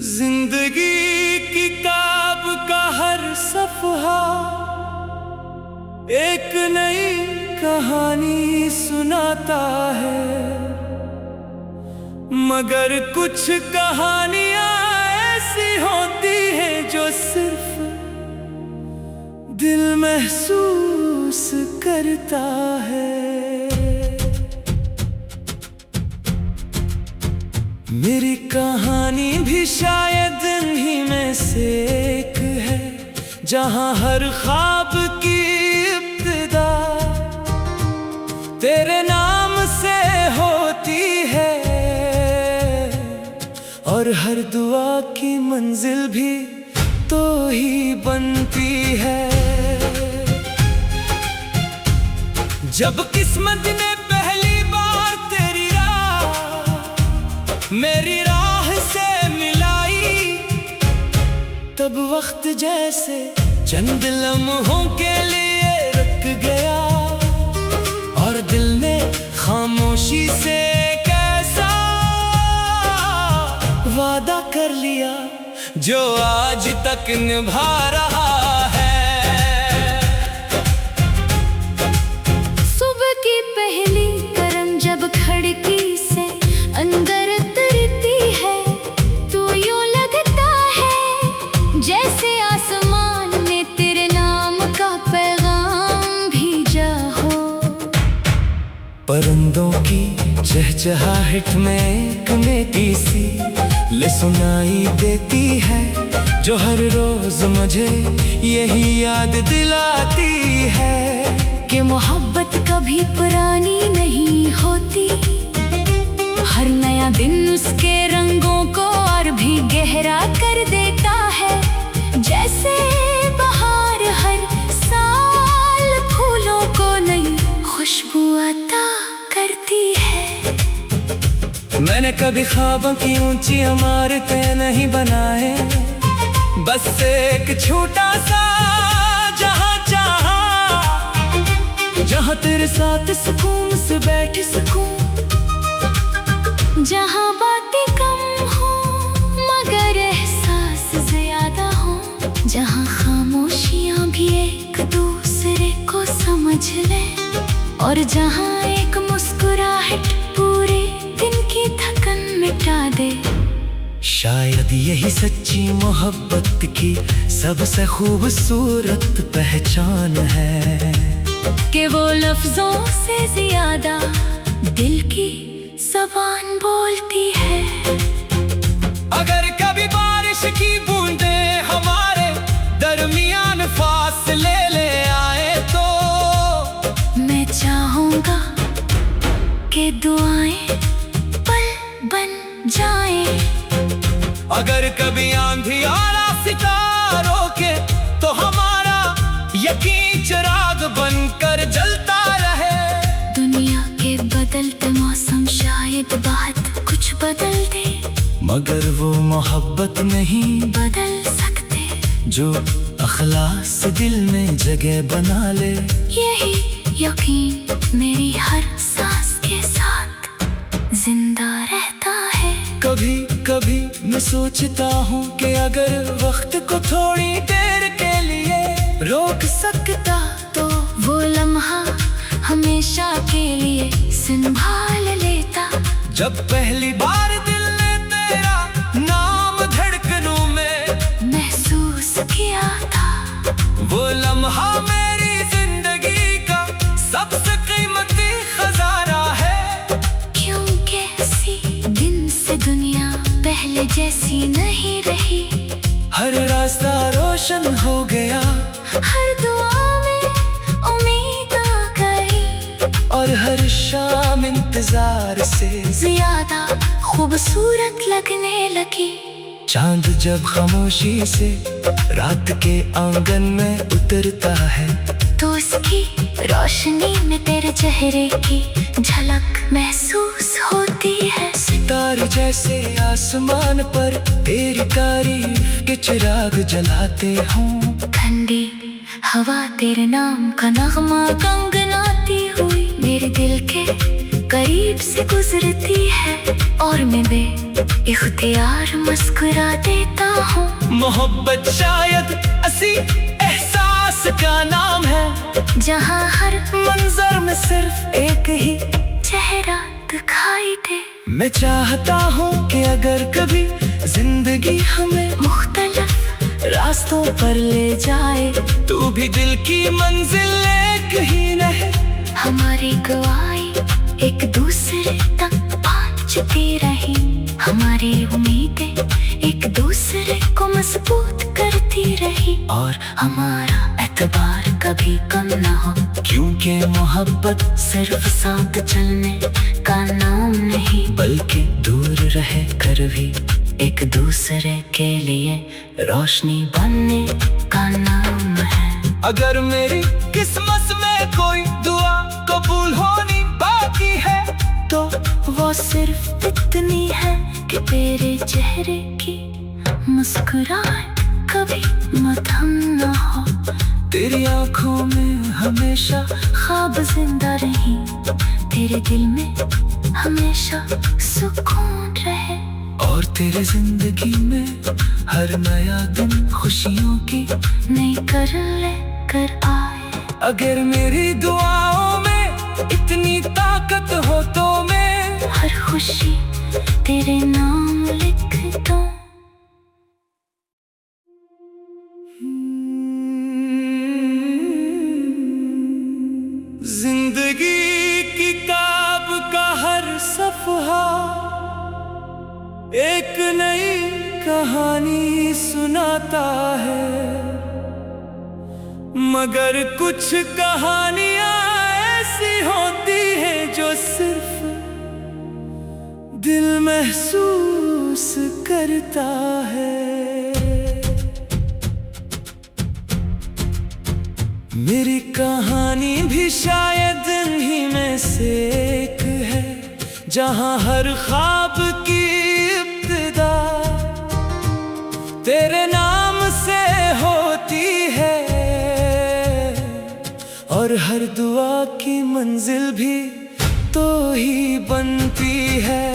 जिंदगी किताब का हर सफ़हा एक नई कहानी सुनाता है, मगर कुछ कहानियां ऐसी होती हैं जो सिर्फ दिल महसूस करता है। मेरी कहानी भी शायद इन्हीं में से एक है, जहां हर ख्वाब की इब्तिदा तेरे नाम से होती है और हर दुआ की मंजिल भी तो ही बनती है। जब किस्मत ने पहली बार तेरी मेरी राह से मिलाई, तब वक्त जैसे चंद लम्हों के लिए रुक गया और दिल ने खामोशी से कैसा वादा कर लिया जो आज तक निभा रहा है। सुबह की पहली करम जब खिड़की से अंदर जैसे आसमान ने तेरे नाम का पैगाम भेजा हो। परिंदों की चहचहाहट में एक मीठी सी ले सुनाई देती है, जो हर रोज मुझे यही याद दिलाती है कि मोहब्बत कभी पुरानी नहीं होती। हर नया दिन उसके रंगों को और भी गहरा कर देता है, जैसे बहार हर साल फूलों को नई खुशबू अता करती है। मैंने कभी ख्वाबों की ऊंची इमारतें नहीं बनाए, बस एक छोटा सा जहां चाहा, जहां तेरे साथ सुकून से बैठी सकूं, जहां बातें कम हो मगर एहसास ज्यादा हो, जहां खामोशियां भी एक दूसरे को समझ ले और जहां एक मुस्कुराहट पूरे दिन की थकन मिटा दे। शायद यही सच्ची मोहब्बत की सबसे खूबसूरत पहचान है कि वो लफ्जों से ज्यादा दिल की ज़बान बोलती है। अगर कभी बारिश की बूंदें हमारे दरमियान फासले ले आए तो मैं चाहूंगा कि दुआएं पल बन जाएं। अगर कभी आंधी और सितारों के तो हमारा यकीन चिराग बनकर जलता रहे। दुनिया के बदलते मौसम शायद बहुत कुछ बदल दे, मगर वो मोहब्बत नहीं बदल सकते जो अखलास से दिल में जगह बना ले। यही यकीन मेरी हर सांस के साथ जिंदा रहता है। कभी कभी मैं सोचता हूँ कि अगर वक्त को थोड़ी देर के लिए रोक सकता तो वो लम्हा हमेशा के लिए संभाल लेता। जब पहली बार दिल ने तेरा नाम धड़कनों में महसूस किया था, वो लम्हा मेरी जिंदगी का सबसे कीमती खजाना है। क्योंकि इसी दिन से दुनिया पहले जैसी नहीं रही। हर रास्ता रोशन हो गया, हर दुआ में उम्मीद आ गई और हर शाम इंतजार से ज्यादा खूबसूरत लगने लगी। चांद जब खामोशी से रात के आंगन में उतरता है तो उसकी रोशनी में तेरे चेहरे की झलक महसूस होती है। सितारे जैसे आसमान पर तेरी तारीफ के चिराग जलाते हूँ। ठंडी हवा तेरे नाम का नगमा गुनगुनाती हुई मेरे दिल के करीब से गुजरती है और मैं इख्तियार मुस्कुरा देता हूँ। मोहब्बत शायद असी एहसास का नाम है, जहाँ हर मंजर में सिर्फ एक ही चेहरा दिखाई दे। मैं चाहता हूँ कि अगर कभी जिंदगी हमें मुख्तलिफ रास्तों पर ले जाए, तू भी दिल की मंजिल एक ही रहे। हमारी गवाही एक दूसरे तक पहुँचती रही, हमारी उम्मीदें एक दूसरे को मजबूत करती रही, और हमारा एतबार कभी कम न हो, क्योंकि मोहब्बत सिर्फ साथ चलने का नाम नहीं, बल्कि दूर रह कर भी एक दूसरे के लिए रोशनी बनने का नाम है। अगर मेरी किस्मत में कोई दुआ कबूल होनी बाकी है, तो वो सिर्फ इतनी है कि तेरे चेहरे की मुस्कुराहट कभी मध्यम न हो, तेरी आंखों में हमेशा ख्वाब जिंदा रही, तेरे दिल में हमेशा सुकून रहे, और तेरे जिंदगी में हर नया दिन खुशियों की नई कर ले कर आए। अगर मेरी दुआओं में इतनी ताकत हो तो मैं हर खुशी तेरे नाम लिख दूं। जिंदगी किताब का हर सफ़हा एक नई कहानी सुनाता है, मगर कुछ कहानियां ऐसी होती हैं जो सिर्फ दिल महसूस करता है। मेरी कहानी भी शायद इन्हीं में से एक है, जहां हर ख्वाब की इब्तिदा तेरे नाम से होती है, और हर दुआ की मंजिल भी तो ही बनती है।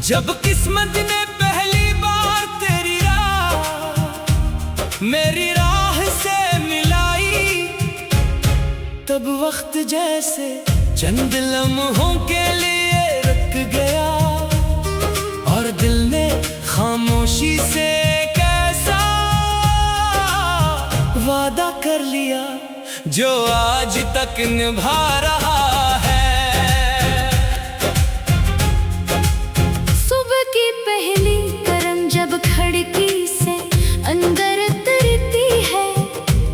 जब किस्मत ने पहली बार तेरी राह मेरी राह से मिलाई, तब वक्त जैसे चंद लम्हों के लिए रुक गया, और दिल ने खामोशी से कैसा वादा कर लिया जो आज तक निभा रहा है। सुबह की पहली किरण जब खिड़की से अंदर उतरती है,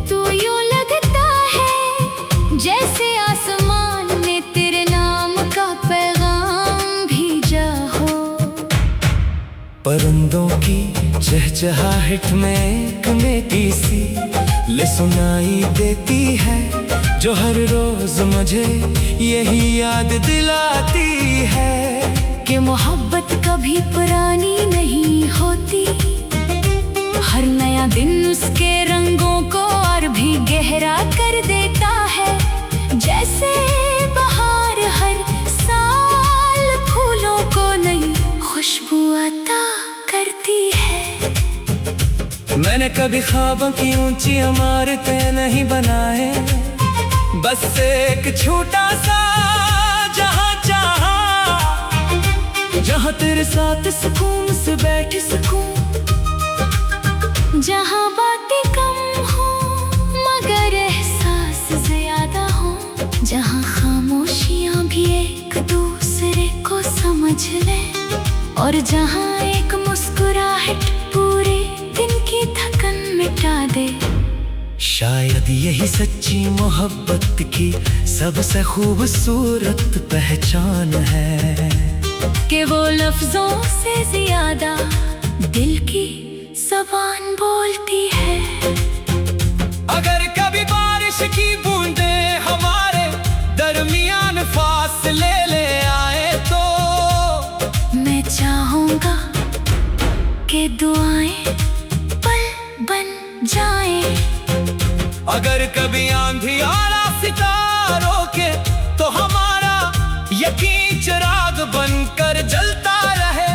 तो यूं लगता है जैसे आसमान ने तेरे नाम का पैगाम भेजा हो। परिंदों की चहचहाहट में एक मीठी सी ले सुनाई देती है, जो हर रोज मुझे यही याद दिलाती है कि मोहब्बत कभी पुरानी नहीं होती, हर नया दिन उसके रंगों को और भी गहरा कर देता है। जैसे बहार हर साल फूलों को नई खुशबू अता करती है। मैंने कभी ख्वाबों की ऊंची इमारतें नहीं बनाए, बस एक छोटा सा जहां चाहा, जहां तेरे साथ सुकून से बैठ सकूं, जहां बातें कम हो मगर एहसास ज्यादा हो, जहां खामोशियां भी एक दूसरे को समझ ले, और जहां एक मुस्कुराहट पूरे दिन की थकन मिटा दे। शायद यही सच्ची मोहब्बत की सबसे खूबसूरत पहचान है, कि वो लफ्जों से ज्यादा दिल की ज़बान बोलती है। अगर कभी बारिश की बूंदें हमारे दरमियान फासले ले आए, तो मैं चाहूंगा कि दुआएं पल बन जाएं। अगर कभी आंधी और सितारों के यकीन चिराग बनकर जलता रहे।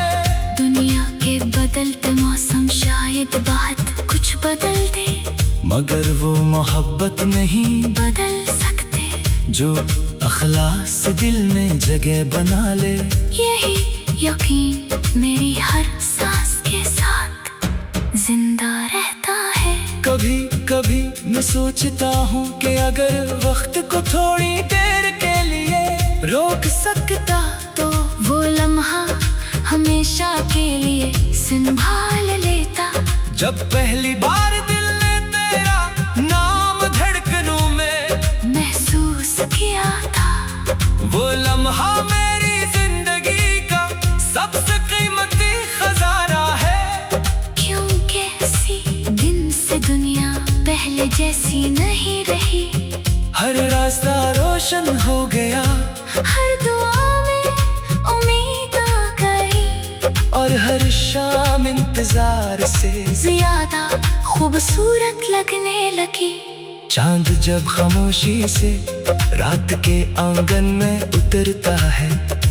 दुनिया के बदलते मौसम शायद बात कुछ बदल दे, मगर वो मोहब्बत नहीं बदल सकते जो अखलास दिल में जगह बना ले। यही यकीन मेरी हर सांस के साथ जिंदा रहता है। कभी कभी मैं सोचता हूँ कि अगर वक्त को थोड़ी देर के लिए रोक सकता तो वो लम्हा हमेशा के लिए संभाल लेता। जब पहली बार दिल ने तेरा नाम धड़कनों में महसूस किया था, वो लम्हा मेरी जिंदगी का सबसे कीमती खजाना है। क्योंकि इसी दिन से दुनिया पहले जैसी नहीं रही। हर रास्ता रोशन हो गया, हर दुआ में उम्मीद आ गई, और हर शाम इंतजार से ज्यादा खूबसूरत लगने लगी। चांद जब खामोशी से रात के आंगन में उतरता है,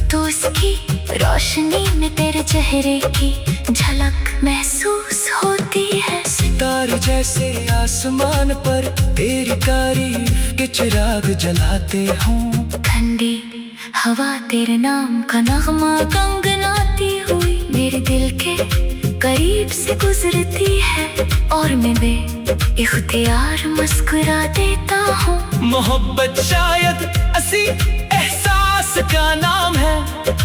तो उसकी रोशनी में तेरे चेहरे की झलक महसूस होती है। सितारे जैसे आसमान पर तेरी तारीफ के चिराग जलाते हूँ। ठंडी हवा तेरे नाम का नगमा गुनगुनाती हुई मेरे दिल के करीब से गुजरती है, और मैं इख्तियार मुस्कुरा देता हूँ। मोहब्बत शायद ऐसी एहसास का नाम है,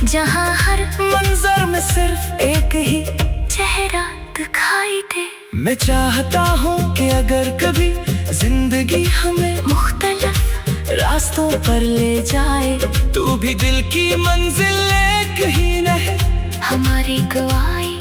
जहाँ हर मंजर में सिर्फ एक ही चेहरा दिखाई दे। मैं चाहता हूँ कि अगर कभी जिंदगी हमें मुख्तलिफ रास्तों पर ले जाए, तू भी दिल की मंजिल एक ही रहे। हमारी गवाही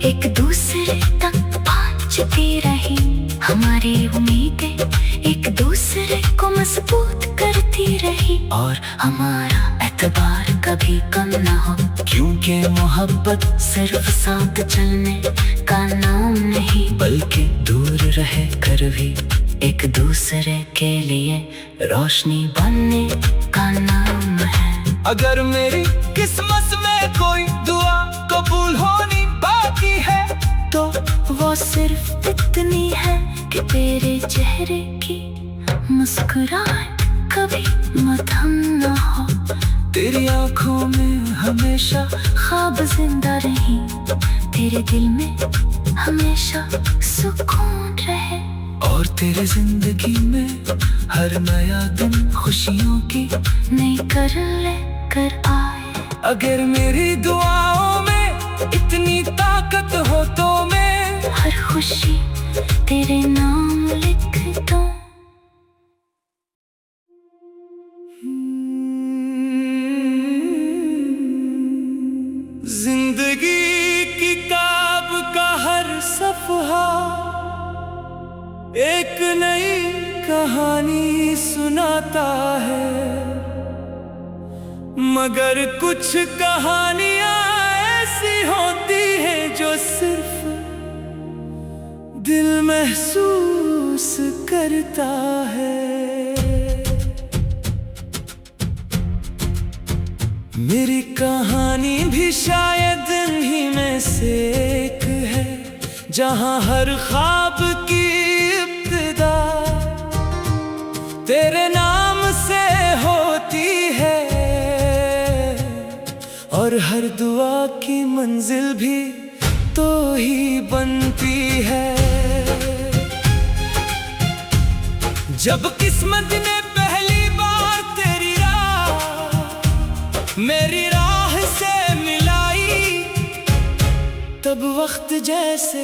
एक दूसरे तक पहुँचती रही, हमारी उम्मीदें एक दूसरे को मजबूत करती रही, और हमारा एतबार कभी कम ना हो। क्योंकि मोहब्बत सिर्फ साथ चलने का नाम नहीं, बल्कि दूर रहे कर भी एक दूसरे के लिए रोशनी बनने का नाम है। अगर मेरी किस्मत में कोई दुआ कबूल होनी बाकी है, तो वो सिर्फ इतनी है कि तेरे चेहरे की मुस्कुराहट कभी मध्यम न हो। तेरी आंखों में हमेशा ख्वाब जिंदा रही, तेरे दिल में हमेशा सुकून रहे, और तेरे जिंदगी में हर नया दिन खुशियों की नई कर लेकर आए। अगर मेरी दुआओं में इतनी ताकत हो तो मैं हर खुशी तेरे नाम लिख दूं। जिंदगी की किताब का हर सफ़हा एक नई कहानी सुनाता है, मगर कुछ कहानियां ऐसी होती हैं जो सिर्फ दिल महसूस करता है। मेरी कहानी भी शायद इन्हीं में से एक है, जहां हर ख्वाब की इब्तिदा तेरे नाम से होती है, और हर दुआ की मंजिल भी तो ही बनती है। जब किस्मत ने पहली बार तेरी मेरी राह से मिलाई, तब वक्त जैसे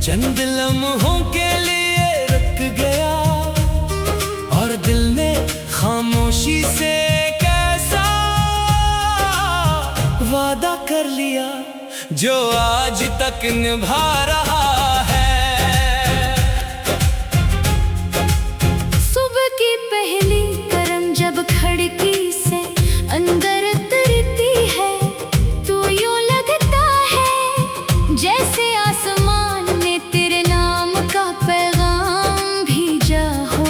चंद लम्हों के लिए रुक गया, और दिल ने खामोशी से कैसा वादा कर लिया जो आज तक निभा रहा है। सुबह की पहली करम जब खिड़की से अंदर जैसे आसमान ने तेरे नाम का पैगाम भेजा हो।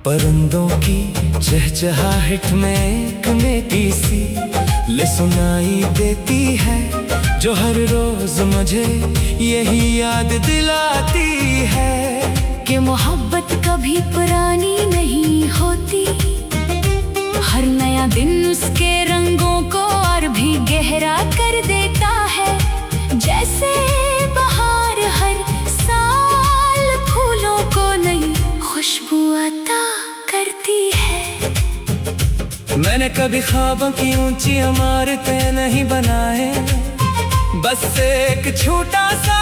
परिंदों की चहचहाहट में एक नेकी सी ले सुनाई देती है, जो हर रोज मुझे यही याद दिलाती है कि मोहब्बत कभी पुरानी नहीं होती। हर नया दिन उसके रंगों को और भी गहरा कर देता है। जैसे बहार हर साल फूलों को नई खुशबू अता करती है। मैंने कभी ख्वाबों की ऊंची इमारतें नहीं बनाए, बस एक छोटा सा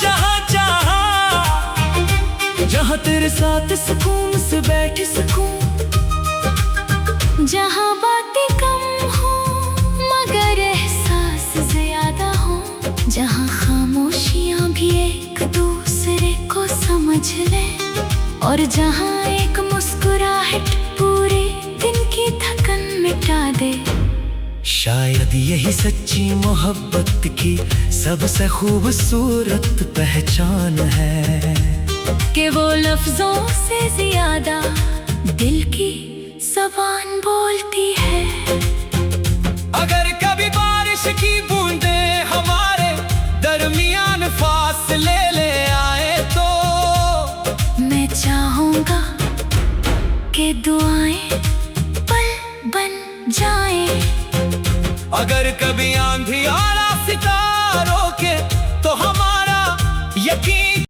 जहां चाहा, जहां तेरे साथ सुकून से बैठ सकूं, जहां बातें कम हो मगर एहसास ज्यादा हो, जहां खामोशियां भी एक दूसरे को समझ ले, और जहां एक मुस्कुराहट पूरे दिन की थकन मिटा दे। शायद यही सच्ची मोहब्बत की सबसे खूबसूरत पहचान है कि वो लफ्जों से ज्यादा दिल की ज़बान बोलती है। अगर कभी बारिश की बूंदें हमारे दरमियान फासले ले आए तो मैं चाहूंगा कि दुआएं पल बन जाएं। अगर कभी आंधी आला सितारों के तो हमारा यकीन